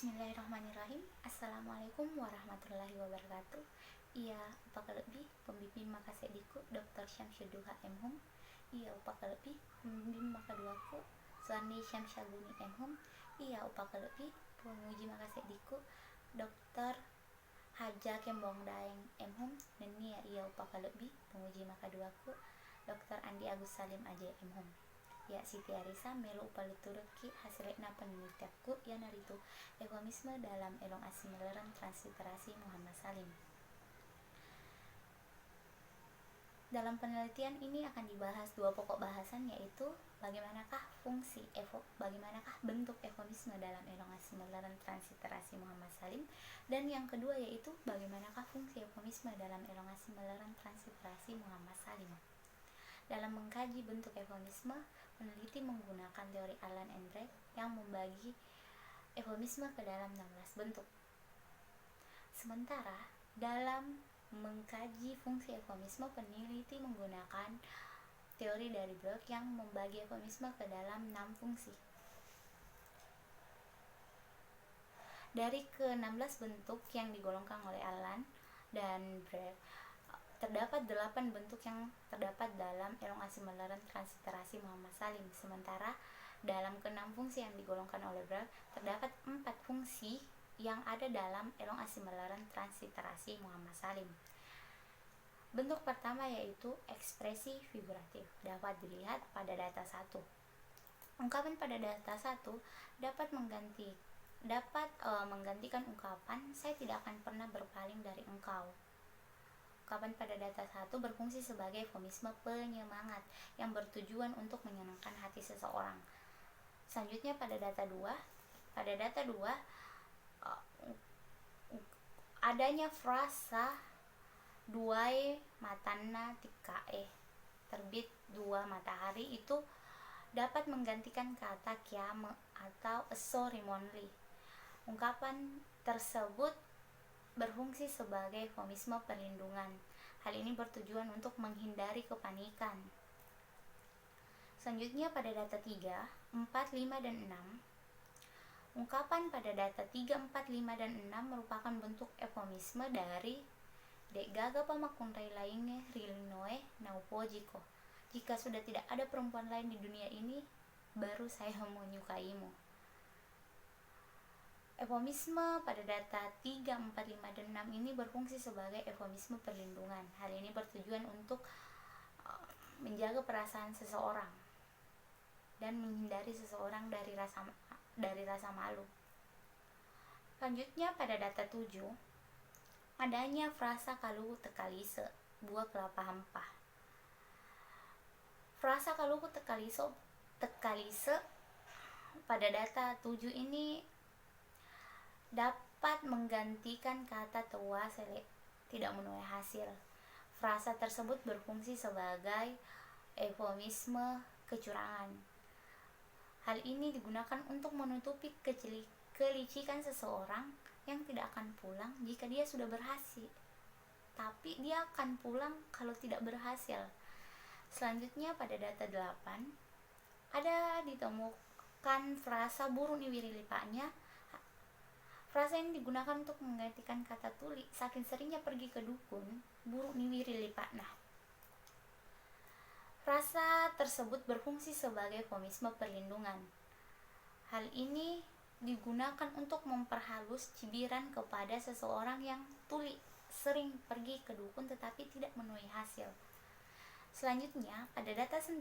Bismillahirrahmanirrahim. Assalamualaikum warahmatullahi wabarakatuh. Ia upaka lebih pembimbing makasediku Dr. Syamsuduha M.Hum. Ia upaka lebih pembimbing makaduaku Suarni Syamsyaguni M.Hum. Ia upaka lebih penguji makasediku Dr. Haja Kembong Daeng M.Hum. Dan ia upaka lebih penguji makaduaku Dr. Andi Agus Salim Aje M.Hum. Ya Siti Arisa melu upaluturki hasilna penelitianku ya naritu eufemisme dalam elong asimileren transliterasi Muhammad Salim. Dalam penelitian ini akan dibahas dua pokok bahasan, yaitu bagaimanakah bentuk eufemisme dalam elong asimileren transliterasi Muhammad Salim, dan yang kedua yaitu bagaimanakah fungsi eufemisme dalam elong asimileren transliterasi Muhammad Salim. Dalam mengkaji bentuk eufemisme, peneliti menggunakan teori Allan and Drake yang membagi eufemisme ke dalam 16 bentuk. Sementara dalam mengkaji fungsi eufemisme, peneliti menggunakan teori dari Bloch yang membagi eufemisme ke dalam 6 fungsi. Dari ke-16 bentuk yang digolongkan oleh Allan dan Drake, terdapat 8 bentuk yang terdapat dalam elong asimileren transliterasi Muhammad Salim. Sementara dalam ke-6 fungsi yang digolongkan oleh Bloch, terdapat 4 fungsi yang ada dalam elong asimileren transliterasi Muhammad Salim. Bentuk pertama yaitu ekspresi figuratif, dapat dilihat pada data 1. Ungkapan pada data 1 dapat menggantikan ungkapan saya tidak akan pernah berpaling dari engkau. Ungkapan pada data 1 berfungsi sebagai eufemisme penyemangat yang bertujuan untuk menyenangkan hati seseorang. Selanjutnya pada data 2, adanya frasa duae matanna tikae, terbit 2 matahari, itu dapat menggantikan kata kiame atau sorry-monly. Ungkapan tersebut berfungsi sebagai eufemisme perlindungan. Hal ini bertujuan untuk menghindari kepanikan. Selanjutnya pada data 3, 4, 5, dan 6. Ungkapan pada data 3, 4, 5, dan 6 merupakan bentuk eufemisme dari dek gaga pamakunrai lainnya rilinoe naupojiko. Jika sudah tidak ada perempuan lain di dunia ini, baru saya menyukaimu. Eufemisme pada data 3, 4, 5, dan 6 ini berfungsi sebagai eufemisme perlindungan. Hal ini bertujuan untuk menjaga perasaan seseorang dan menghindari seseorang dari rasa malu. Selanjutnya pada data 7, adanya frasa kaluku tekalise, buah kelapa hampa. Frasa kaluku tekalise pada data 7 ini dapat menggantikan kata tua sele tidak menuai hasil. Frasa tersebut berfungsi sebagai eufemisme kecurangan. Hal ini digunakan untuk menutupi kelicikan seseorang yang tidak akan pulang jika dia sudah berhasil, tapi dia akan pulang kalau tidak berhasil. Selanjutnya pada data 8, ada ditemukan frasa burung niwiri lipanya. Frasa ini digunakan untuk menggantikan kata tuli. Saking seringnya pergi ke dukun, buruk niwiri lipatna. Frasa tersebut berfungsi sebagai eufemisme perlindungan. Hal ini digunakan untuk memperhalus cibiran kepada seseorang yang tuli, sering pergi ke dukun tetapi tidak menuai hasil. Selanjutnya pada data 9,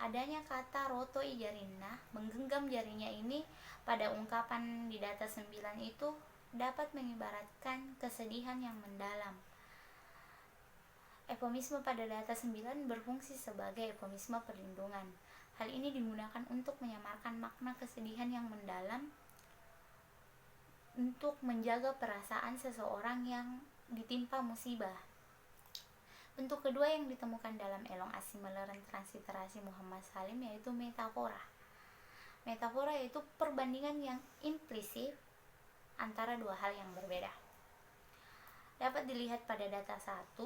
adanya kata roto ijarinna, menggenggam jarinya. Ini pada ungkapan di data 9 itu dapat mengibaratkan kesedihan yang mendalam. Eufemisme pada data 9 berfungsi sebagai eufemisme perlindungan. Hal ini digunakan untuk menyamarkan makna kesedihan yang mendalam untuk menjaga perasaan seseorang yang ditimpa musibah. Bentuk kedua yang ditemukan dalam elong asimileren transliterasi Muhammad Salim yaitu metafora. Metafora yaitu perbandingan yang implisit antara dua hal yang berbeda. Dapat dilihat pada data 1,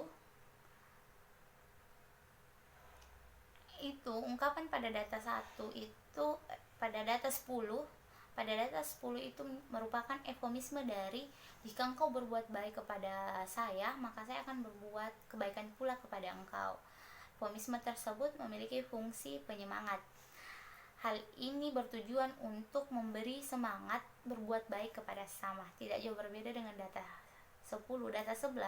itu ungkapan pada data 1 itu Pada data 10 itu merupakan eufemisme dari jika engkau berbuat baik kepada saya, maka saya akan berbuat kebaikan pula kepada engkau. Eufemisme tersebut memiliki fungsi penyemangat. Hal ini bertujuan untuk memberi semangat berbuat baik kepada sesama. Tidak jauh berbeda dengan data 10. Data 11,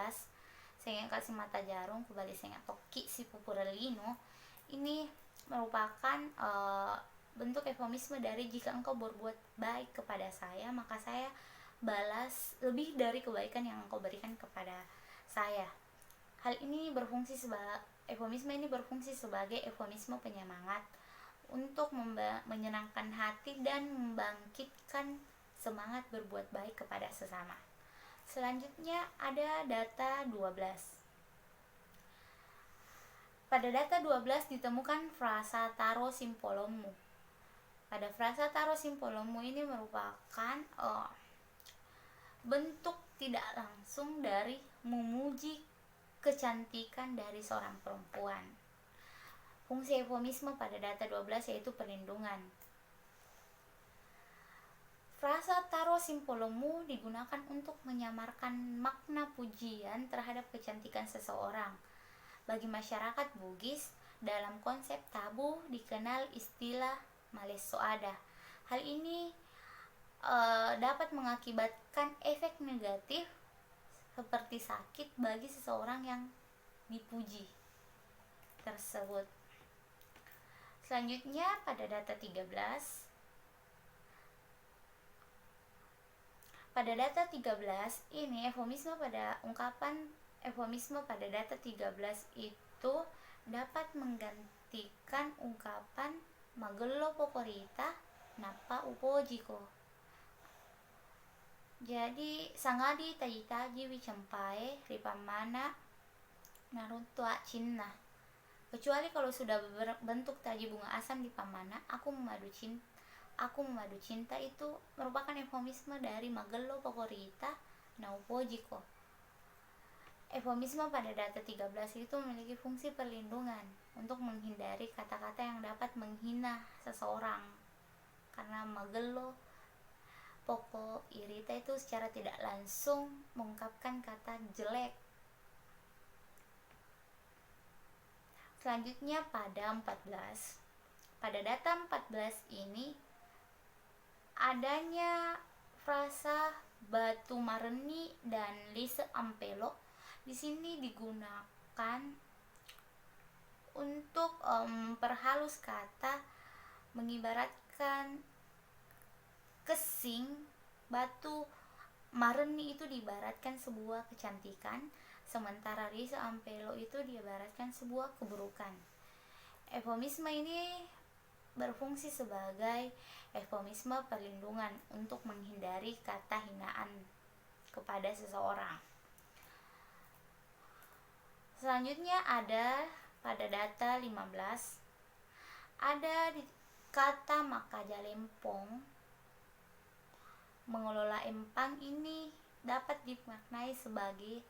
saya kasih mata jarum kembali saya toki si pupurelino. Ini merupakan bentuk eufemisme dari jika engkau berbuat baik kepada saya, maka saya balas lebih dari kebaikan yang engkau berikan kepada saya. Hal ini berfungsi sebagai eufemisme ini berfungsi sebagai eufemisme penyemangat untuk menyenangkan hati dan membangkitkan semangat berbuat baik kepada sesama. Selanjutnya ada data 12. Pada data 12 ditemukan frasa taro simpolomu. Pada frasa taro simpolomu ini merupakan bentuk tidak langsung dari memuji kecantikan dari seorang perempuan. Fungsi eufemisme pada data 12 yaitu perlindungan. Frasa taro simpolomu digunakan untuk menyamarkan makna pujian terhadap kecantikan seseorang. Bagi masyarakat Bugis, dalam konsep tabu dikenal istilah malesoada. Hal ini dapat mengakibatkan efek negatif seperti sakit bagi seseorang yang dipuji tersebut. Selanjutnya pada data 13. Pada data 13 ini eufemisme pada data 13 itu dapat menggantikan ungkapan magello pokorita napa upojiko. Jadi sangadi taji-taji wicempai ripamana naruntua cinna. Kecuali kalau sudah berbentuk taji bunga asam di pamana, aku memadu cinta itu merupakan eufemisme dari magello pokorita na upojiko. Eufemisme pada data 13 itu memiliki fungsi perlindungan untuk menghindari kata-kata yang dapat menghina seseorang. Karena magello poko irita itu secara tidak langsung mengungkapkan kata jelek. Selanjutnya pada 14. Pada data 14 ini adanya frasa batu mareni dan lise ampelo di sini digunakan untuk perhalus kata, mengibaratkan kesing. Batu mareni itu diibaratkan sebuah kecantikan, sementara lise ampelo itu diibaratkan sebuah keburukan. Eufemisme ini berfungsi sebagai eufemisme perlindungan untuk menghindari kata hinaan kepada seseorang. Selanjutnya ada pada data 15 ada di kata makajalempong. Mengelola empang ini dapat dimaknai sebagai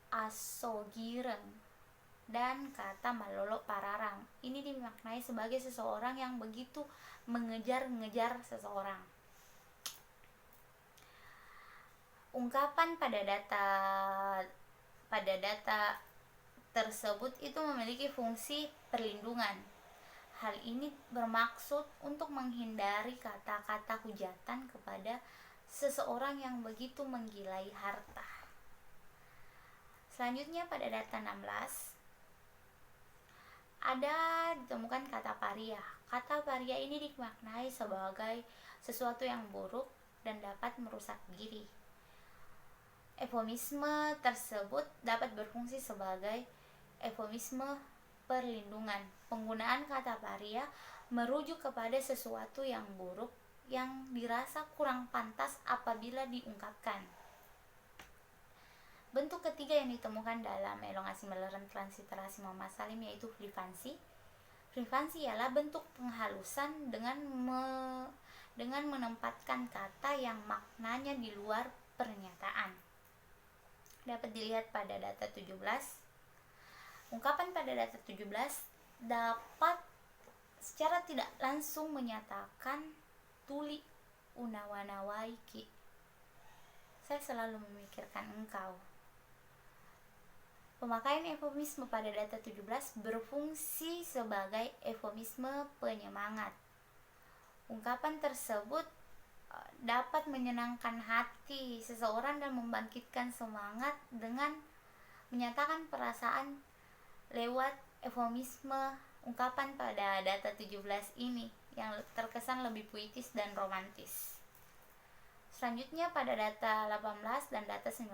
asogireng, dan kata malolo pararang ini dimaknai sebagai seseorang yang begitu mengejar-ngejar seseorang. Ungkapan pada data tersebut itu memiliki fungsi perlindungan. Hal ini bermaksud untuk menghindari kata-kata hujatan kepada seseorang yang begitu menggilai harta. Selanjutnya pada data 16 ada ditemukan kata paria. Kata paria ini dimaknai sebagai sesuatu yang buruk dan dapat merusak diri. Eufemisme tersebut dapat berfungsi sebagai eufemisme perlindungan. Penggunaan kata paria merujuk kepada sesuatu yang buruk yang dirasa kurang pantas apabila diungkapkan. Bentuk ketiga yang ditemukan dalam elongasi meleren transliterasi Muhammad Salim yaitu flipansi. Flipansi ialah bentuk penghalusan dengan menempatkan kata yang maknanya di luar pernyataan. Dapat dilihat pada data 17. Ungkapan pada data 17 dapat secara tidak langsung menyatakan tuli unawana-waiki. Saya selalu memikirkan engkau. Pemakaian eufemisme pada data 17 berfungsi sebagai eufemisme penyemangat. Ungkapan tersebut dapat menyenangkan hati seseorang dan membangkitkan semangat dengan menyatakan perasaan lewat eufemisme ungkapan pada data 17 ini yang terkesan lebih puitis dan romantis. Selanjutnya pada data 18 dan data 19,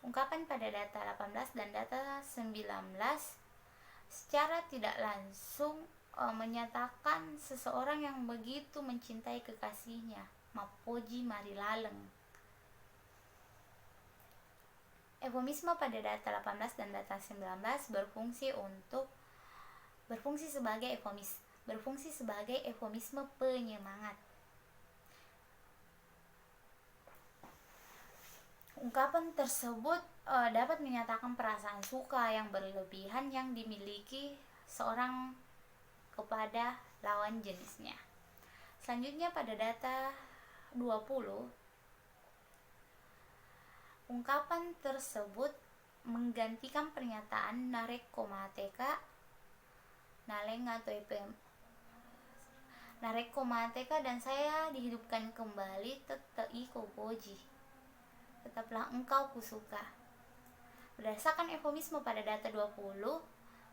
ungkapan pada data 18 dan data 19 secara tidak langsung menyatakan seseorang yang begitu mencintai kekasihnya, mapoji marilaleng. Eufemisme pada data 18 dan data 19 berfungsi sebagai eufemisme penyemangat. Ungkapan tersebut dapat menyatakan perasaan suka yang berlebihan yang dimiliki seorang kepada lawan jenisnya. Selanjutnya pada data 20, ungkapan tersebut menggantikan pernyataan nareko mateka, naleng atau nareko mateka dan saya dihidupkan kembali tetei koboji. Tetaplah engkau kusuka. Berdasarkan eufemisme pada data 20,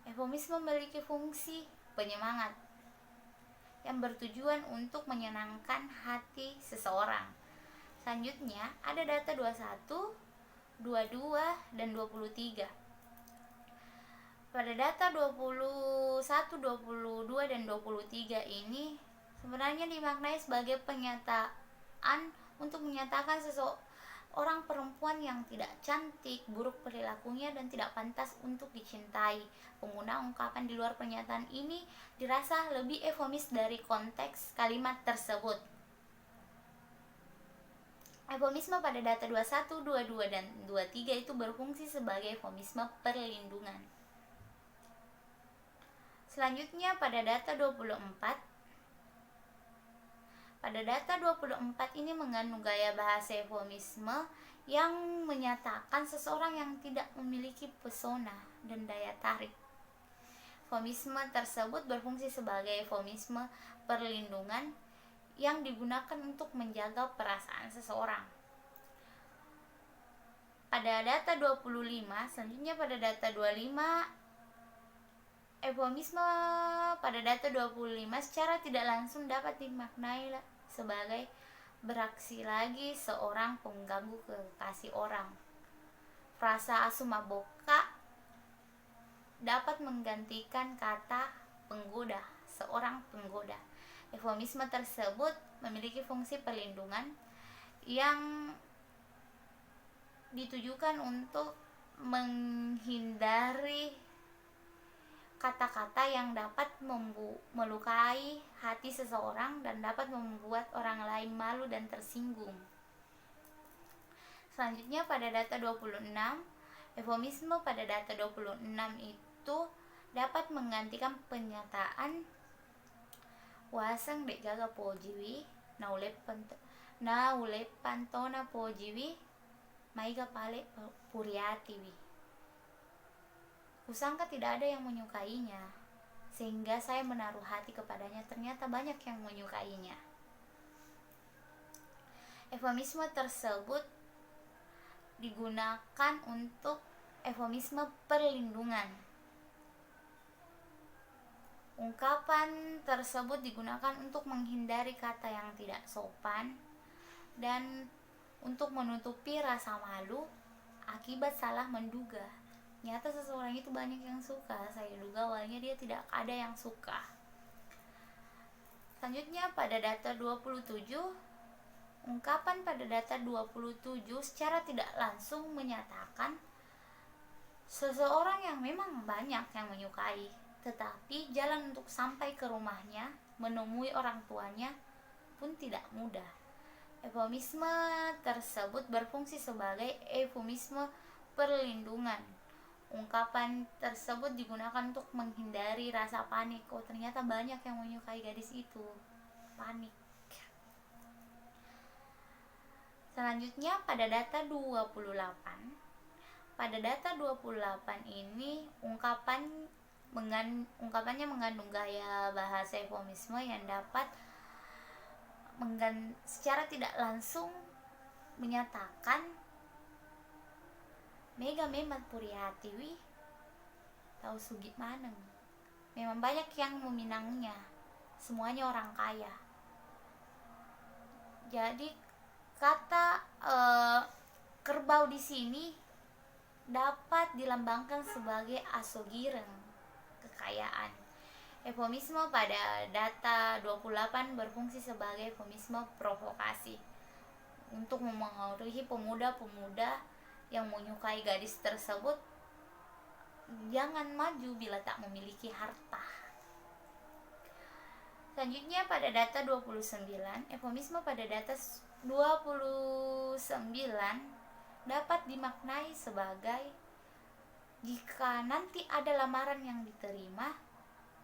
eufemisme memiliki fungsi penyemangat yang bertujuan untuk menyenangkan hati seseorang. Selanjutnya ada data 21, 22, dan 23. Pada data 21, 22, dan 23 ini sebenarnya dimaknai sebagai pernyataan untuk menyatakan seseorang perempuan yang tidak cantik, buruk perilakunya, dan tidak pantas untuk dicintai. Pengguna ungkapan di luar pernyataan ini dirasa lebih eufemis dari konteks kalimat tersebut. Eufemisme pada data 21, 22, dan 23 itu berfungsi sebagai eufemisme perlindungan. Selanjutnya pada data 24. Pada data 24 ini mengandung gaya bahasa eufemisme yang menyatakan seseorang yang tidak memiliki pesona dan daya tarik. Eufemisme tersebut berfungsi sebagai eufemisme perlindungan yang digunakan untuk menjaga perasaan seseorang. Pada data 25, selanjutnya pada data 25, eufemisme pada data 25 secara tidak langsung dapat dimaknai sebagai beraksi lagi seorang pengganggu kekasih orang. Frasa asumaboka dapat menggantikan kata penggoda, seorang penggoda. Eufemisme tersebut memiliki fungsi perlindungan yang ditujukan untuk menghindari kata-kata yang dapat melukai hati seseorang dan dapat membuat orang lain malu dan tersinggung. Selanjutnya pada data 26, eufemisme pada data 26 itu dapat menggantikan pernyataan wasang dek jaga pojiwi naule pantona pojiwi maiga pale puriatiwi. Kusangka tidak ada yang menyukainya, sehingga saya menaruh hati kepadanya, ternyata banyak yang menyukainya. Eufemisme tersebut digunakan untuk eufemisme perlindungan. Ungkapan tersebut digunakan untuk menghindari kata yang tidak sopan dan untuk menutupi rasa malu akibat salah menduga. Nyata seseorang itu banyak yang suka. Saya duga awalnya dia tidak ada yang suka. Selanjutnya pada data 27, ungkapan pada data 27 secara tidak langsung menyatakan seseorang yang memang banyak yang menyukai, tetapi jalan untuk sampai ke rumahnya, menemui orang tuanya pun tidak mudah. Eufemisme tersebut berfungsi sebagai eufemisme perlindungan. Ungkapan tersebut digunakan untuk menghindari rasa panik. Oh, ternyata banyak yang menyukai gadis itu. Panik. Selanjutnya pada data 28. Pada data 28 ini ungkapannya mengandung gaya bahasa eufemisme yang dapat secara tidak langsung menyatakan mega memang puriati wih tahu sugit maneng. Memang banyak yang meminangnya, semuanya orang kaya. Jadi kata kerbau di sini dapat dilambangkan sebagai asogireng, kekayaan. Eufemisme pada data 28 berfungsi sebagai eufemisme provokasi untuk memengaruhi pemuda-pemuda yang menyukai gadis tersebut jangan maju bila tak memiliki harta. Selanjutnya pada data 29, eufemisme pada data 29 dapat dimaknai sebagai jika nanti ada lamaran yang diterima,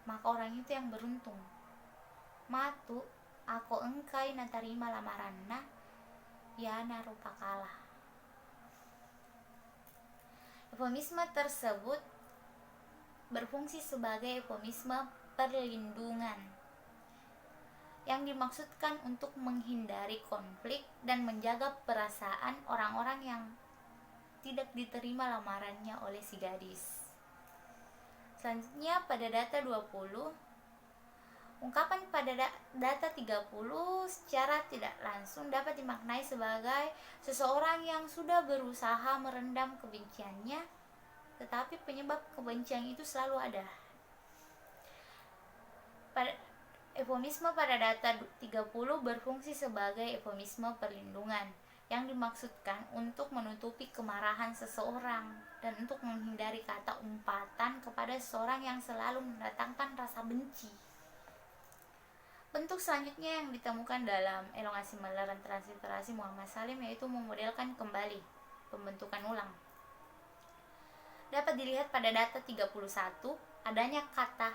maka orang itu yang beruntung. Matu, aku engkai na tarima lamaranna, ya na rupa kalah. Eufemisme tersebut berfungsi sebagai eufemisme perlindungan yang dimaksudkan untuk menghindari konflik dan menjaga perasaan orang-orang yang tidak diterima lamarannya oleh si gadis. Selanjutnya pada data 20, ungkapan pada data 30 secara tidak langsung dapat dimaknai sebagai seseorang yang sudah berusaha merendam kebenciannya, tetapi penyebab kebencian itu selalu ada. Eufemisme pada data 30 berfungsi sebagai eufemisme perlindungan yang dimaksudkan untuk menutupi kemarahan seseorang dan untuk menghindari kata umpatan kepada seseorang yang selalu mendatangkan rasa benci. Bentuk selanjutnya yang ditemukan dalam elongasi melaran transliterasi Muhammad Salim yaitu memodelkan kembali, pembentukan ulang. Dapat dilihat pada data 31 adanya kata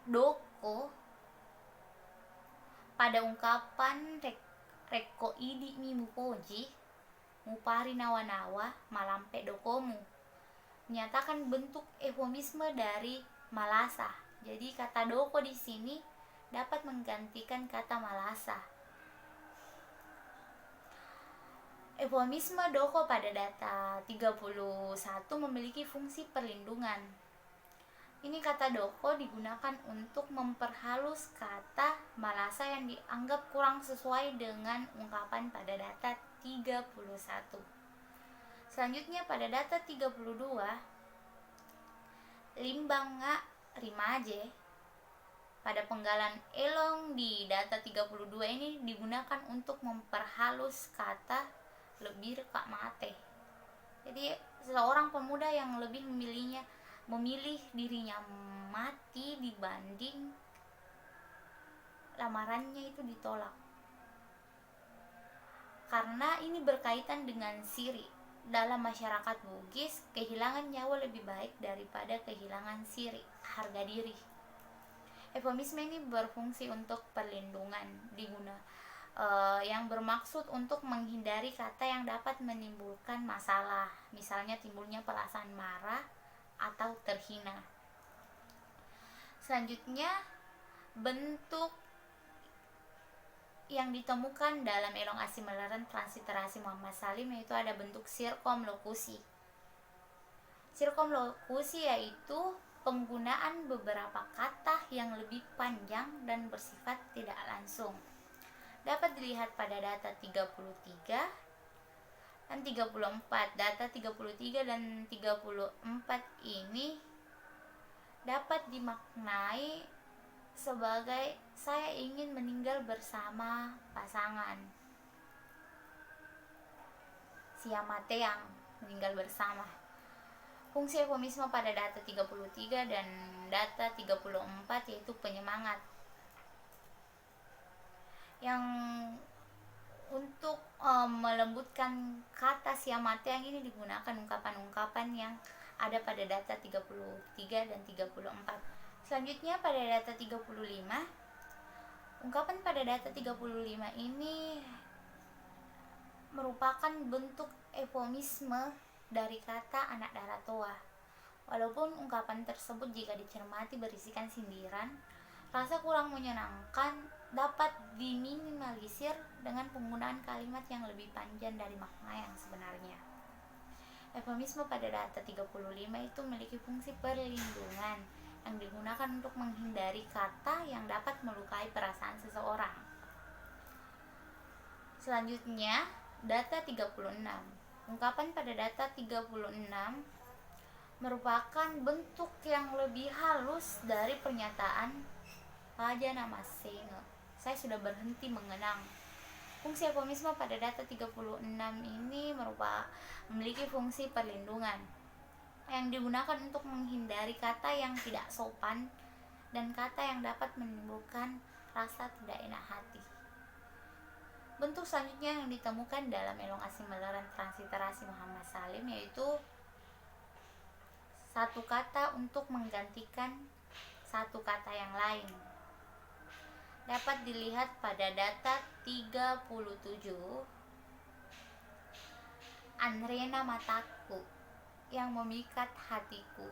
doko pada ungkapan reko idi mi mupoji mupari nawa-nawa malampe dokomu, menyatakan bentuk eufemisme dari malasa. Jadi kata doko di sini dapat menggantikan kata malasa. Eufemisme doko pada data 31 memiliki fungsi perlindungan. Ini kata doko digunakan untuk memperhalus kata malasa yang dianggap kurang sesuai dengan ungkapan pada data 31. Selanjutnya pada data 32, limbanga rimaje pada penggalan elong di data 32 ini digunakan untuk memperhalus kata lebih kak mate. Jadi seorang pemuda yang lebih memilih dirinya mati dibanding lamarannya itu ditolak. Karena ini berkaitan dengan siri. Dalam masyarakat Bugis, kehilangan nyawa lebih baik daripada kehilangan siri, harga diri. Eufemisme ini berfungsi untuk perlindungan yang bermaksud untuk menghindari kata yang dapat menimbulkan masalah, misalnya timbulnya perasaan marah atau terhina. Selanjutnya, bentuk yang ditemukan dalam elongasi melaran transliterasi Muhammad Salim yaitu ada bentuk sirkumlokusi. Sirkumlokusi yaitu penggunaan beberapa kata yang lebih panjang dan bersifat tidak langsung. Dapat dilihat pada data 33 dan 34. Data 33 dan 34 ini dapat dimaknai sebagai saya ingin meninggal bersama pasangan. Siamate yang meninggal bersama. Fungsi eufemisme pada data 33 dan data 34 yaitu penyemangat. Yang untuk melembutkan kata siamate yang ini digunakan ungkapan-ungkapan yang ada pada data 33 dan 34. Selanjutnya pada data 35, ungkapan pada data 35 ini merupakan bentuk eufemisme dari kata anak darah tua. Walaupun ungkapan tersebut jika dicermati berisikan sindiran, rasa kurang menyenangkan dapat diminimalisir dengan penggunaan kalimat yang lebih panjang dari makna yang sebenarnya. Eufemisme pada data 35 itu memiliki fungsi perlindungan yang digunakan untuk menghindari kata yang dapat melukai perasaan seseorang. Selanjutnya, data 36. Ungkapan pada data 36 merupakan bentuk yang lebih halus dari pernyataan Raja Namasena. Saya sudah berhenti mengenang. Fungsi eufemisme pada data 36 ini memiliki fungsi perlindungan yang digunakan untuk menghindari kata yang tidak sopan dan kata yang dapat menimbulkan rasa tidak enak hati. Bentuk selanjutnya yang ditemukan dalam elongasi melarang transliterasi Muhammad Salim yaitu satu kata untuk menggantikan satu kata yang lain. Dapat dilihat pada data 37. Anrena mataku yang memikat hatiku.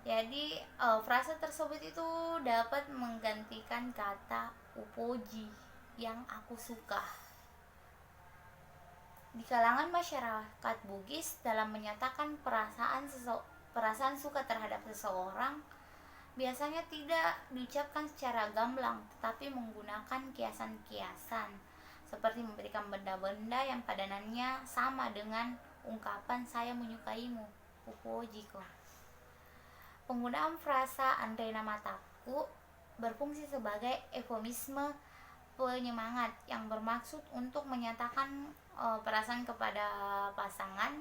Jadi frasa tersebut itu dapat menggantikan kata upoji yang aku suka. Di kalangan masyarakat Bugis, dalam menyatakan perasaan suka terhadap seseorang biasanya tidak diucapkan secara gamblang, tetapi menggunakan kiasan-kiasan seperti memberikan benda-benda yang padanannya sama dengan ungkapan saya menyukaimu, upojiko. Penggunaan frasa Anrena mataku berfungsi sebagai eufemisme penyemangat yang bermaksud untuk menyatakan perasaan kepada pasangan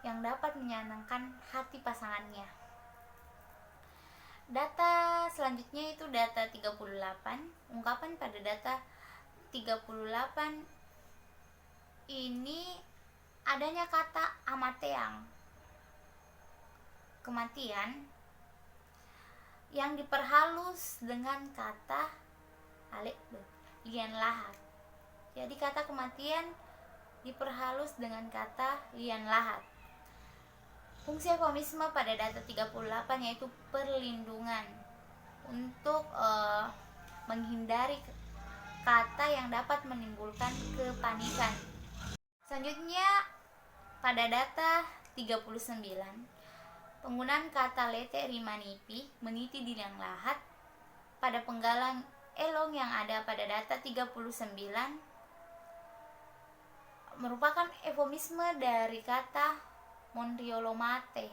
yang dapat menyenangkan hati pasangannya. Data selanjutnya itu data 38. Ungkapan pada data 38 ini adanya kata amateang, kematian, yang diperhalus dengan kata lian lahat. Jadi kata kematian diperhalus dengan kata lian lahat. Fungsi eufemisme pada data 38 yaitu perlindungan untuk menghindari kata yang dapat menimbulkan kepanikan. Selanjutnya pada data 39, penggunaan kata lete rimanipi meniti di liang lahat pada penggalan elong yang ada pada data 39 merupakan eufemisme dari kata Monriolomate,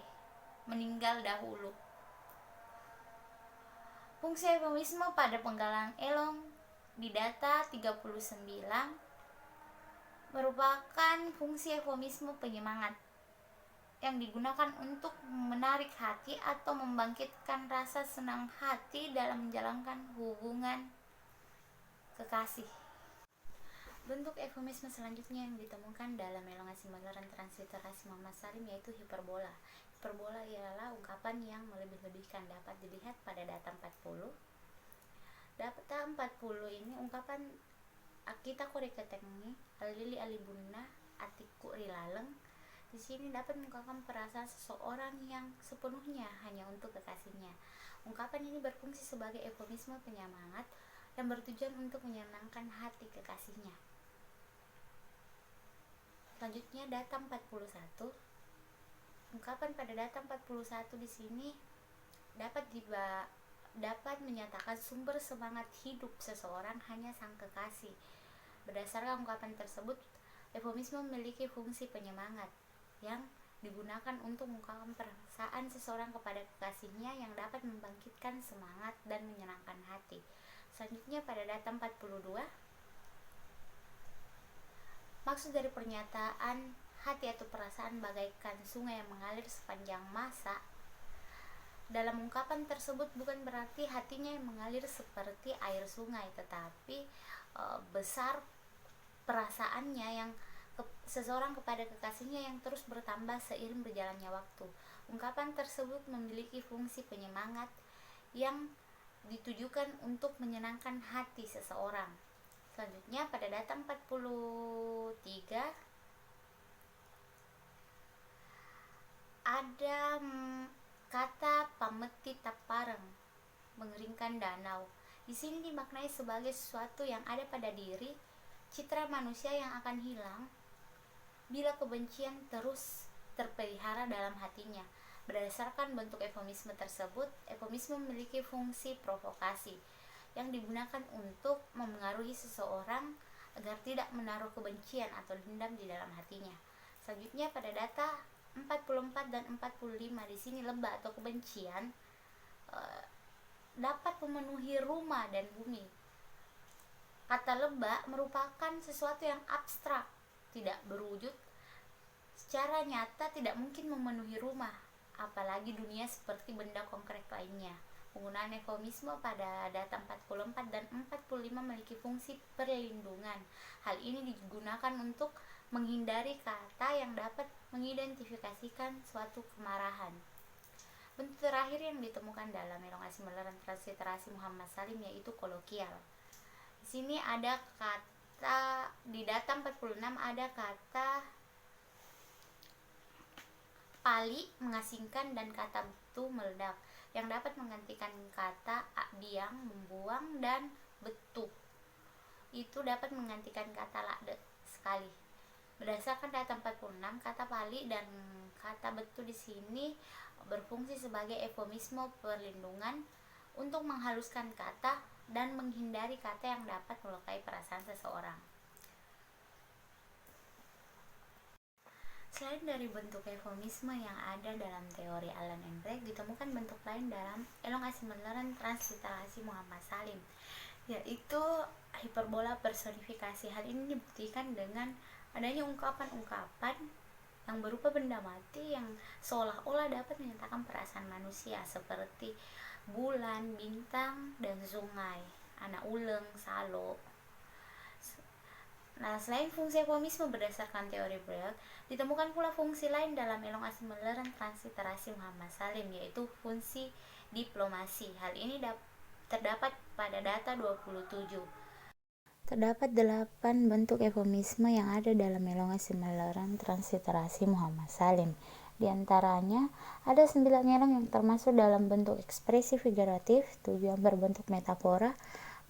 meninggal dahulu. Fungsi eufemisme pada penggalan elong di data 39 merupakan fungsi eufemisme penyemangat yang digunakan untuk menarik hati atau membangkitkan rasa senang hati dalam menjalankan hubungan kekasih. Bentuk eufemisme selanjutnya yang ditemukan dalam elongasi melarang transliterasi Muhammad Salim yaitu hiperbola. Hiperbola ialah ungkapan yang melebih-lebihkan, dapat dilihat pada data 40. Data 40 ini ungkapan akita kore ketengi alili alibunna atiku rilaleng. Di sini dapat mengungkapkan perasaan seseorang yang sepenuhnya hanya untuk kekasihnya. Ungkapan ini berfungsi sebagai eufemisme penyemangat yang bertujuan untuk menyenangkan hati kekasihnya. Selanjutnya data 41. Ungkapan pada data 41 di sini dapat menyatakan sumber semangat hidup seseorang hanya sang kekasih. Berdasarkan ungkapan tersebut, eufemisme memiliki fungsi penyemangat yang digunakan untuk mengungkapkan perasaan seseorang kepada kekasihnya yang dapat membangkitkan semangat dan menyenangkan hati. Selanjutnya pada data 42, maksud dari pernyataan hati atau perasaan bagaikan sungai yang mengalir sepanjang masa. Dalam ungkapan tersebut bukan berarti hatinya yang mengalir seperti air sungai, tetapi besar perasaannya yang seseorang kepada kekasihnya yang terus bertambah seiring berjalannya waktu. Ungkapan tersebut memiliki fungsi penyemangat yang ditujukan untuk menyenangkan hati seseorang. Selanjutnya pada data 43 ada kata pameti tapareng, mengeringkan danau. Di sini dimaknai sebagai sesuatu yang ada pada diri, citra manusia yang akan hilang bila kebencian terus terpelihara dalam hatinya. Berdasarkan bentuk eufemisme tersebut, eufemisme memiliki fungsi provokasi yang digunakan untuk memengaruhi seseorang agar tidak menaruh kebencian atau dendam di dalam hatinya. Selanjutnya pada data 44 dan 45 di sini lebah atau kebencian dapat memenuhi rumah dan bumi. Kata lebah merupakan sesuatu yang abstrak, tidak berwujud secara nyata, tidak mungkin memenuhi rumah, apalagi dunia seperti benda konkret lainnya. Penggunaan eufemisme pada data 44 dan 45 memiliki fungsi perlindungan. Hal ini digunakan untuk menghindari kata yang dapat mengidentifikasikan suatu kemarahan. Bentuk terakhir yang ditemukan dalam elongasi melarang transliterasi Muhammad Salim yaitu kolokial. Di sini ada kata, di data 46 ada kata pali mengasingkan dan kata betu meledak yang dapat menggantikan kata biang membuang dan betu itu dapat menggantikan kata lakde sekali. Berdasarkan data 46, kata pali dan kata betu di sini berfungsi sebagai eufemisme perlindungan untuk menghaluskan kata dan menghindari kata yang dapat melukai perasaan seseorang. Selain dari bentuk eufemisme yang ada dalam teori Alan Engberg, ditemukan bentuk lain dalam elongasi melarang transliterasi Muhammad Salim, yaitu hiperbola personifikasi. Hal ini dibuktikan dengan adanya ungkapan-ungkapan yang berupa benda mati yang seolah-olah dapat menyatakan perasaan manusia, seperti bulan, bintang, dan sungai, anak uleng, salo. Nah, selain fungsi eufemisme berdasarkan teori Berg, ditemukan pula fungsi lain dalam elongasi melarang transliterasi Muhammad Salim, yaitu fungsi diplomasi. Hal ini terdapat pada data 27. Terdapat 8 bentuk eufemisme yang ada dalam elongasi melarang transliterasi Muhammad Salim. Di antaranya, ada 9 elong yang termasuk dalam bentuk ekspresi figuratif, 7 yang berbentuk metafora,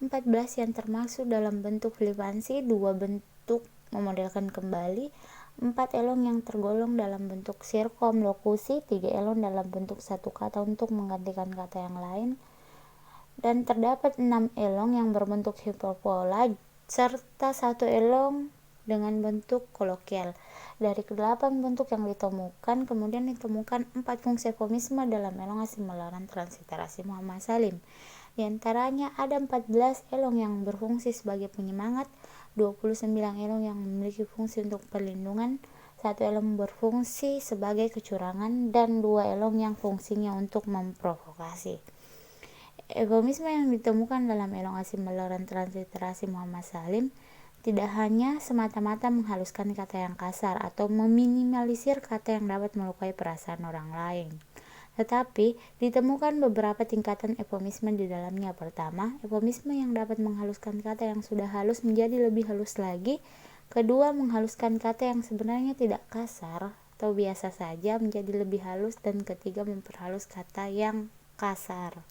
14 yang termasuk dalam bentuk flipansi, 2 bentuk memodelkan kembali, 4 elong yang tergolong dalam bentuk sirkumlokusi, 3 elong dalam bentuk satu kata untuk menggantikan kata yang lain, dan terdapat 6 elong yang berbentuk hiperbola serta 1 elong dengan bentuk kolokial. Dari ke-8 bentuk yang ditemukan, kemudian ditemukan 4 fungsi eufemisme dalam elongasi melarang transliterasi Muhammad Salim. Di antaranya ada 14 elong yang berfungsi sebagai penyemangat, 29 elong yang memiliki fungsi untuk perlindungan, 1 elong berfungsi sebagai kecurangan, dan 2 elong yang fungsinya untuk memprovokasi. Eufemisme yang ditemukan dalam elongasi melarang transliterasi Muhammad Salim tidak hanya semata-mata menghaluskan kata yang kasar atau meminimalisir kata yang dapat melukai perasaan orang lain, tetapi ditemukan beberapa tingkatan eufemisme di dalamnya. Pertama, eufemisme yang dapat menghaluskan kata yang sudah halus menjadi lebih halus lagi. Kedua, menghaluskan kata yang sebenarnya tidak kasar atau biasa saja menjadi lebih halus. Dan ketiga, memperhalus kata yang kasar.